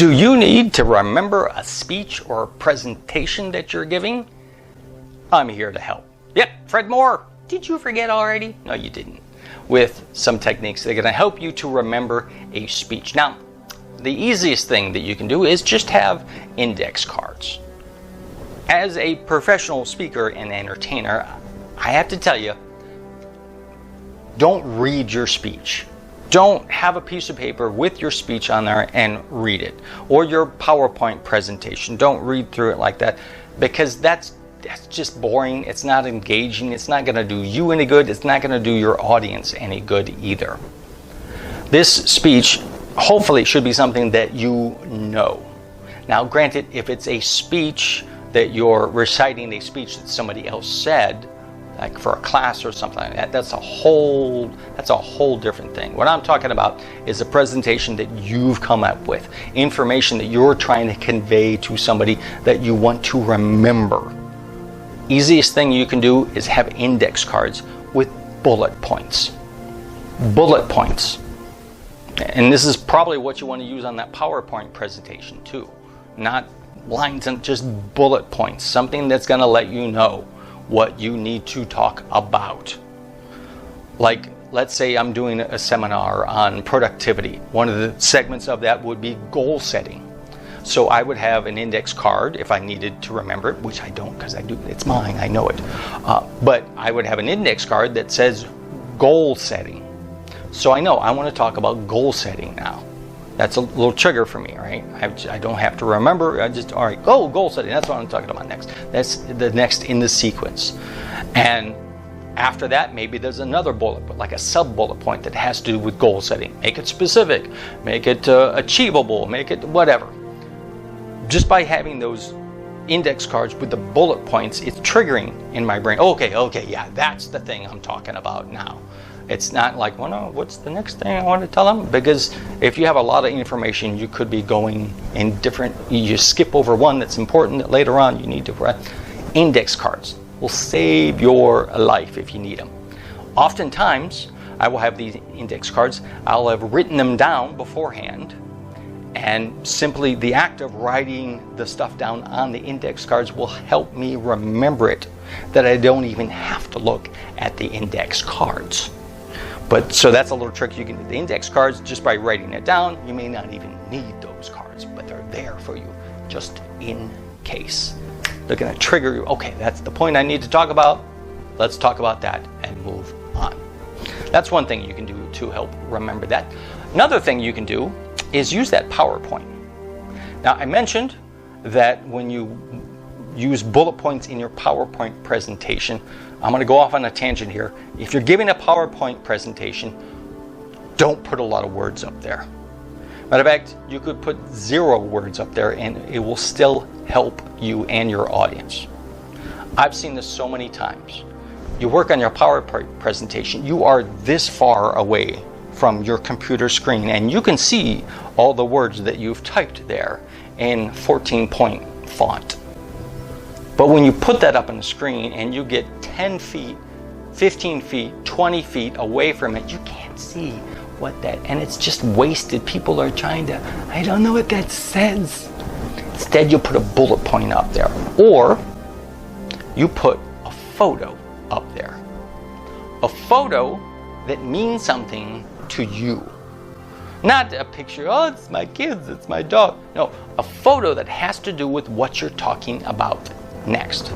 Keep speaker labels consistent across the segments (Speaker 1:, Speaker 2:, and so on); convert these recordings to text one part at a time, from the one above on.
Speaker 1: Do you need to remember a speech or a presentation that you're giving? I'm here to help. Yep, Fred Moore. Did you forget already? No, you didn't. With some techniques that are going to help you to remember a speech. Now, the easiest thing that you can do is just have index cards. As a professional speaker and entertainer, I have to tell you, don't read your speech. Don't have a piece of paper with your speech on there and read it. Or your PowerPoint presentation. Don't read through it like that, because that's just boring. It's not engaging. It's not going to do you any good. It's not going to do your audience any good either. This speech, hopefully, should be something that you know. Now, granted, if it's a speech that you're reciting a speech that somebody else said, like for a class or something like that, that's a whole different thing. What I'm talking about is a presentation that you've come up with, information that you're trying to convey to somebody that you want to remember. Easiest thing you can do is have index cards with bullet points. Bullet points. And this is probably what you want to use on that PowerPoint presentation too. Not lines, and just bullet points. Something that's going to let you know what you need to talk about. Like, let's say I'm doing a seminar on productivity. One of the segments of that would be goal setting. So I would have an index card if I needed to remember it, which I don't, because it's mine, I know it. But I would have an index card that says goal setting. So I know I want to talk about goal setting now. That's a little trigger for me, right? I don't have to remember. All right, goal setting. That's what I'm talking about next. That's the next in the sequence. And after that, maybe there's another bullet, but like a sub bullet point that has to do with goal setting. Make it specific, make it achievable, make it whatever. Just by having those index cards with the bullet points, it's triggering in my brain. Okay, yeah, that's the thing I'm talking about now. It's not like, well, no, what's the next thing I want to tell them? Because if you have a lot of information, you could be going in different, you skip over one that's important that later on you need to write. Index cards will save your life if you need them. Oftentimes, I will have these index cards, I'll have written them down beforehand, and simply the act of writing the stuff down on the index cards will help me remember it, that I don't even have to look at the index cards. But so that's a little trick you can do. The index cards, just by writing it down, you may not even need those cards, but they're there for you just in case. They're going to trigger you. Okay, that's the point I need to talk about. Let's talk about that and move on. That's one thing you can do to help remember that. Another thing you can do is use that PowerPoint. Now, I mentioned that when you use bullet points in your PowerPoint presentation, I'm going to go off on a tangent here. If you're giving a PowerPoint presentation, don't put a lot of words up there. Matter of fact, you could put 0 words up there and it will still help you and your audience. I've seen this so many times. You work on your PowerPoint presentation, you are this far away from your computer screen and you can see all the words that you've typed there in 14-point font. But when you put that up on the screen and you get 10 feet, 15 feet, 20 feet away from it, you can't see what that, and it's just wasted. People are trying to, I don't know what that says. Instead, you put a bullet point up there, or you put a photo up there. A photo that means something to you. Not a picture, oh, it's my kids, it's my dog. No, a photo that has to do with what you're talking about next.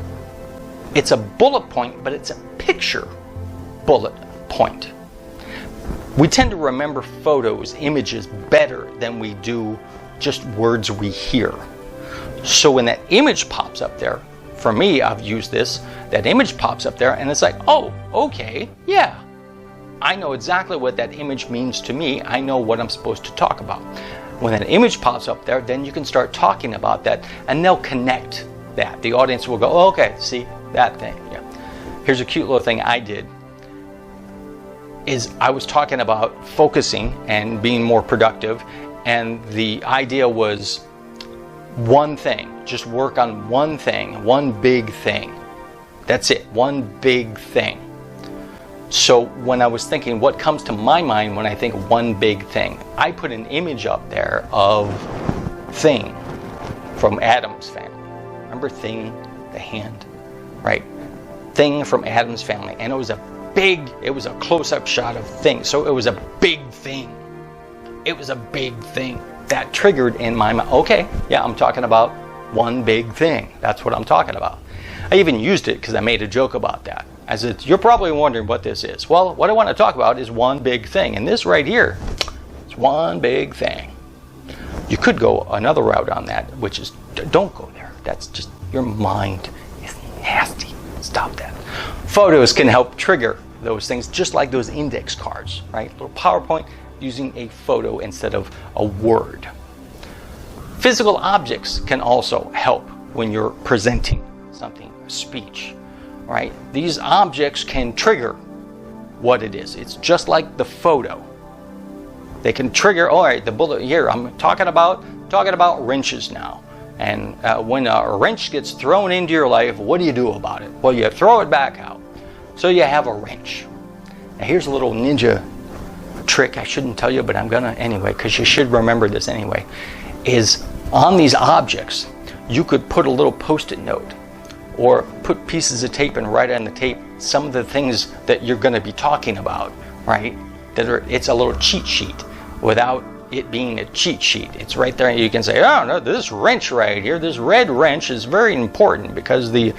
Speaker 1: It's a bullet point, but it's a picture bullet point. We tend to remember photos, images better than we do just words we hear. So when that image pops up there, for me, I've used this, that image pops up there and it's like, oh, okay, yeah. I know exactly what that image means to me. I know what I'm supposed to talk about. When that image pops up there, then you can start talking about that and they'll connect that. The audience will go, oh, okay, see that thing. Yeah. Here's a cute little thing I did. Is I was talking about focusing and being more productive, and the idea was one thing. Just work on one thing, one big thing. That's it, one big thing. So when I was thinking, what comes to my mind when I think one big thing? I put an image up there of Thing from Addams Family. Remember Thing, the hand, right? Thing from Addams Family, and it was a close-up shot of Thing, so it was a big thing. It was a big thing that triggered in my mind. Okay, yeah, I'm talking about one big thing. That's what I'm talking about. I even used it because I made a joke about that. I said, you're probably wondering what this is. Well, what I want to talk about is one big thing, and this right here is one big thing. You could go another route on that, which is don't go there. That's just, your mind is nasty. Stop that. Photos can help trigger those things, just like those index cards, right? Little PowerPoint using a photo instead of a word. Physical objects can also help when you're presenting something, a speech, right? These objects can trigger what it is. It's just like the photo. They can trigger, all right, the bullet here, I'm talking about wrenches now. And when a wrench gets thrown into your life, what do you do about it? Well, you throw it back out. So you have a wrench. Now here's a little ninja trick I shouldn't tell you, but I'm gonna anyway, because you should remember this anyway, is on these objects, you could put a little post-it note or put pieces of tape and write on the tape some of the things that you're gonna be talking about, right? It's a little cheat sheet without it being a cheat sheet. It's right there. You can say, oh no, this wrench right here, this red wrench is very important because the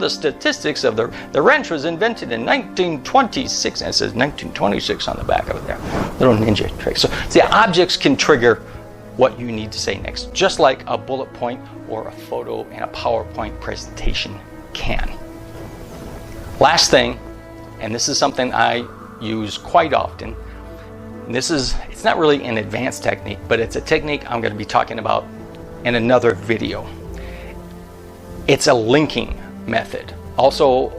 Speaker 1: statistics of the wrench was invented in 1926, and it says 1926 on the back of it there. Little ninja trick. So see, objects can trigger what you need to say next, just like a bullet point or a photo in a PowerPoint presentation can. Last thing, and this is something I use quite often. It's not really an advanced technique, but it's a technique I'm going to be talking about in another video. It's a linking method, also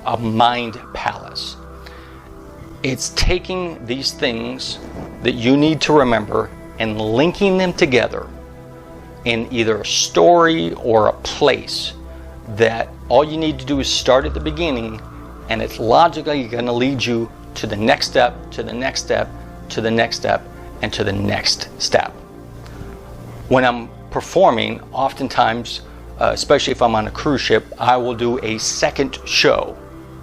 Speaker 1: a mind palace. It's taking these things that you need to remember and linking them together in either a story or a place that all you need to do is start at the beginning, and it's logically going to lead you to the next step, to the next step, to the next step, and to the next step. When I'm performing, oftentimes, especially if I'm on a cruise ship, I will do a second show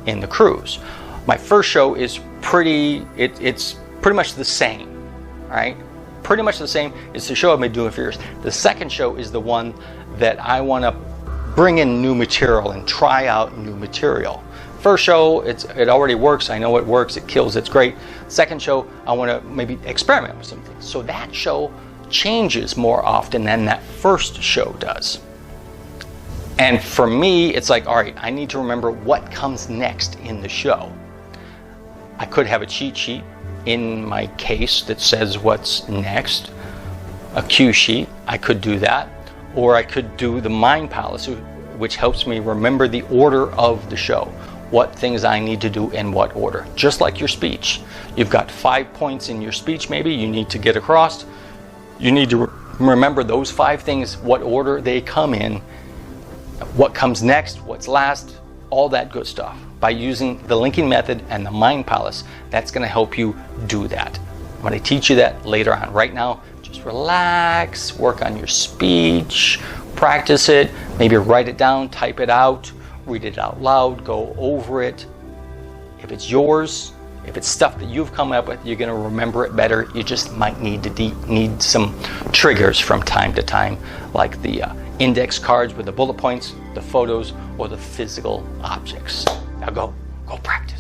Speaker 1: in the cruise. My first show is it's pretty much the same, right? Pretty much the same. It's the show I've been doing for years. The second show is the one that I want to bring in new material and try out new material. First show, it already works. I know it works. It kills. It's great. Second show, I want to maybe experiment with some things. So that show changes more often than that first show does. And for me, it's like, all right, I need to remember what comes next in the show. I could have a cheat sheet in my case that says what's next, a cue sheet. I could do that, or I could do the Mind Palace, which helps me remember the order of the show. What things I need to do in what order. Just like your speech. You've got 5 points in your speech maybe you need to get across. You need to remember those 5 things, what order they come in, what comes next, what's last, all that good stuff. By using the linking method and the Mind Palace, that's going to help you do that. I'm going to teach you that later on. Right now, just relax, work on your speech, practice it, maybe write it down, type it out, read it out loud, go over it. If it's yours, if it's stuff that you've come up with, you're going to remember it better. You just might need some triggers from time to time, like the index cards with the bullet points, the photos, or the physical objects. Now go practice.